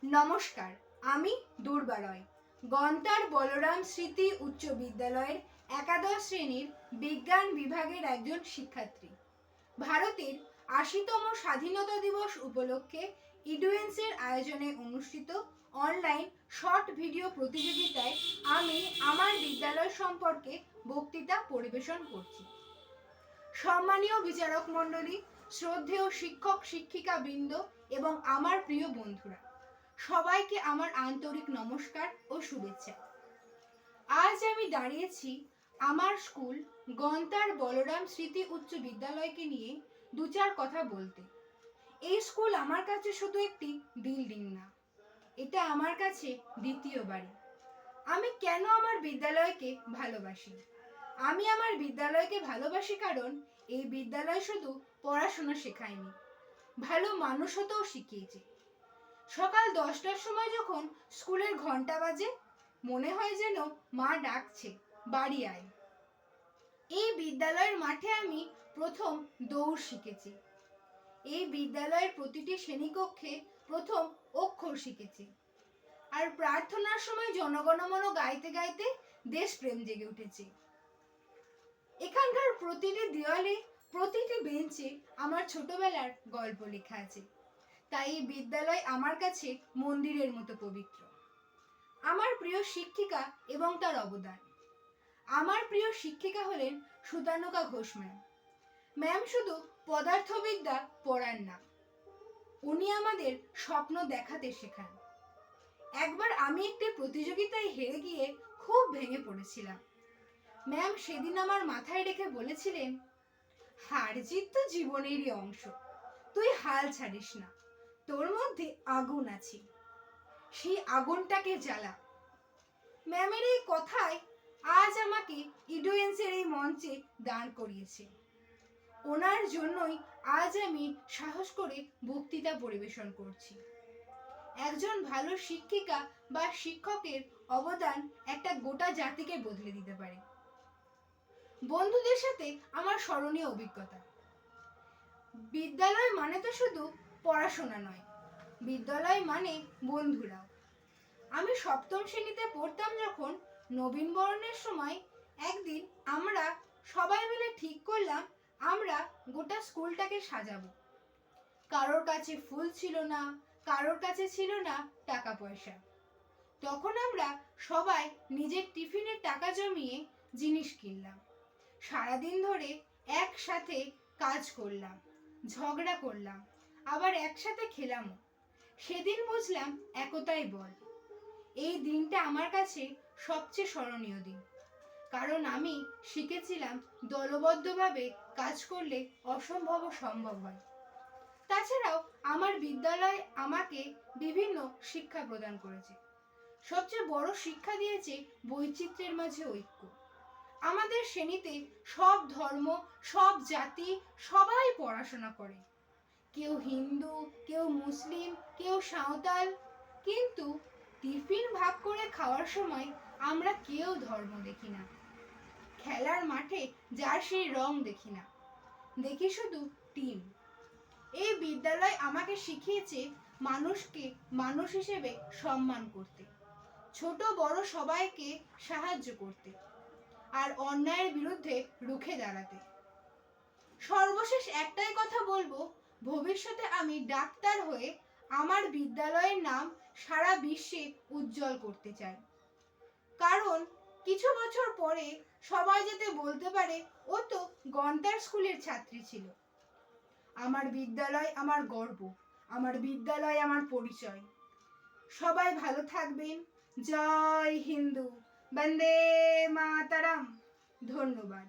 নমস্কার, আমি দুর্বা রয়। গন্তার বলরাম স্মৃতি উচ্চ বিদ্যালয়ের একাদশ শ্রেণীর বিজ্ঞান বিভাগের একজন শিক্ষার্থী। ভারতের ৮০তম স্বাধীনতা দিবস উপলক্ষে ইডুয়েন্সের আয়োজনে অনুষ্ঠিত অনলাইন শর্ট ভিডিও প্রতিযোগিতায় আমি আমার বিদ্যালয় সম্পর্কে বক্তৃতা পরিবেশন করছি। সম্মানীয় বিচারক মণ্ডলী, শ্রদ্ধেয় শিক্ষক শিক্ষিকা বৃন্দ এবং আমার প্রিয় বন্ধুরা, সবাইকে আমার আন্তরিক নমস্কার ও শুভেচ্ছা। আজ আমি দাঁড়িয়েছি আমার স্কুল গন্তার বলরাম স্মৃতি উচ্চ বিদ্যালয়কে নিয়ে দু চার কথা বলতে। এই স্কুল আমার কাছে শুধু একটি বিল্ডিং না, এটা আমার কাছে দ্বিতীয় বাড়ি। আমি কেন আমার বিদ্যালয়কে ভালোবাসি? আমি আমার বিদ্যালয়কে ভালোবাসি কারণ এই বিদ্যালয় শুধু পড়াশোনা শেখায়নি, ভালো মানুষ হতেও শিখিয়েছে। সকাল 10টার সময় যখন স্কুলের ঘন্টা বাজে, মনে হয় যেন মা ডাকছে, বাড়ি আয়। এই বিদ্যালয়ের মাঠে আমি প্রথম দৌড় শিখেছি। এই বিদ্যালয়ের প্রতিটি শ্রেণীকক্ষে প্রথম অক্ষর শিখেছি। আর প্রার্থনার সময় জনগণমন গাইতে গাইতে দেশপ্রেম জেগে উঠেছে। এখানকার প্রতিটি দেওয়ালে, প্রতিটি বেঞ্চে আমার ছোটবেলার গল্প লেখা আছে। তাই এই বিদ্যালয় আমার কাছে মন্দিরের মতো পবিত্র। আমার প্রিয় শিক্ষিকা এবং তার অবদান। আমার প্রিয় শিক্ষিকা হলেন সুতানুকা ঘোষ ম্যাম। ম্যাম শুধু পদার্থবিদ্যা পড়ান না, উনি আমাদের স্বপ্ন দেখাতে শেখান। একবার আমি একটি প্রতিযোগিতায় হেরে গিয়ে খুব ভেঙে পড়েছিলাম। ম্যাম সেদিন আমার মাথায় রেখে বলেছিলেন, হার জিত তো জীবনেরই অংশ, তুই হাল ছাড়িস না, তোর মধ্যে আগুন আছে, সেই আগুনটাকে জ্বালা। ম্যামের এই কথায় আজ আমাকে ইডুয়েন্সের এই মঞ্চে দাঁড় করিয়েছে। ওনার জন্যই আজ আমি সাহস করে বক্তৃতা পরিবেশন করছি। একজন ভালো শিক্ষিকা বা শিক্ষকের অবদান একটা গোটা জাতিকে বদলে দিতে পারে। বন্ধুদের সাথে আমার স্মরণীয় অভিজ্ঞতা। বিদ্যালয় মানে তো শুধু পড়াশোনা নয়, বিদ্যালয় মানে বন্ধুরাও। আমি সপ্তম শ্রেণীতে পড়তাম যখন, নবীনবরণের সময় একদিন আমরা সবাই মিলে ঠিক করলাম আমরা গোটা স্কুলটাকে সাজাবো। কারোর কাছে ফুল ছিল না, কারোর কাছে ছিল না টাকা পয়সা। তখন আমরা সবাই নিজের টিফিনের টাকা জমিয়ে জিনিস কিনলাম। সারাদিন ধরে একসাথে কাজ করলাম, ঝগড়া করলাম, আবার একসাথে খেলামও। সেদিন বুঝলাম একতাই বল। এই দিনটা আমার কাছে সবচেয়ে স্মরণীয় দিন, কারণ আমি শিখেছিলাম দলবদ্ধভাবে কাজ করলে অসম্ভব সম্ভব হয়। তাছাড়াও আমার বিদ্যালয় আমাকে বিভিন্ন শিক্ষা প্রদান করেছে। সবচেয়ে বড় শিক্ষা দিয়েছে বৈচিত্র্যের মাঝে ঐক্য। আমাদের শ্রেণীতে সব ধর্ম, সব জাতি, সবাই পড়াশোনা করে। কেউ হিন্দু, কেউ মুসলিম, কেউ সাঁওতাল, কিন্তু টিফিন ভাগ করে খাওয়ার সময় আমরা কেউ ধর্ম দেখি না। খেলার মাঠে জার্সির রং দেখি না, দেখি শুধু টিম। এই বিদ্যালয় আমাকে শিখিয়েছে মানুষকে মানুষ হিসেবে সম্মান করতে, ছোট বড় সবাইকে সাহায্য করতে, আর অন্যায়ের বিরুদ্ধে রুখে দাঁড়াতে। সর্বশেষ একটাই কথা বলবো, ভবিষ্যতে আমি ডাক্তার হয়ে আমার বিদ্যালয়ের নাম সারা বিশ্বে উজ্জ্বল করতে চাই। কারণ কিছু বছর পরে সবাই যাতে বলতে পারে ও তো গন্তার স্কুলের ছাত্রী ছিল। আমার বিদ্যালয় আমার গর্ব, আমার বিদ্যালয় আমার পরিচয়। সবাই ভালো থাকবেন। জয় হিন্দু, বন্দে মাতারাম। ধন্যবাদ।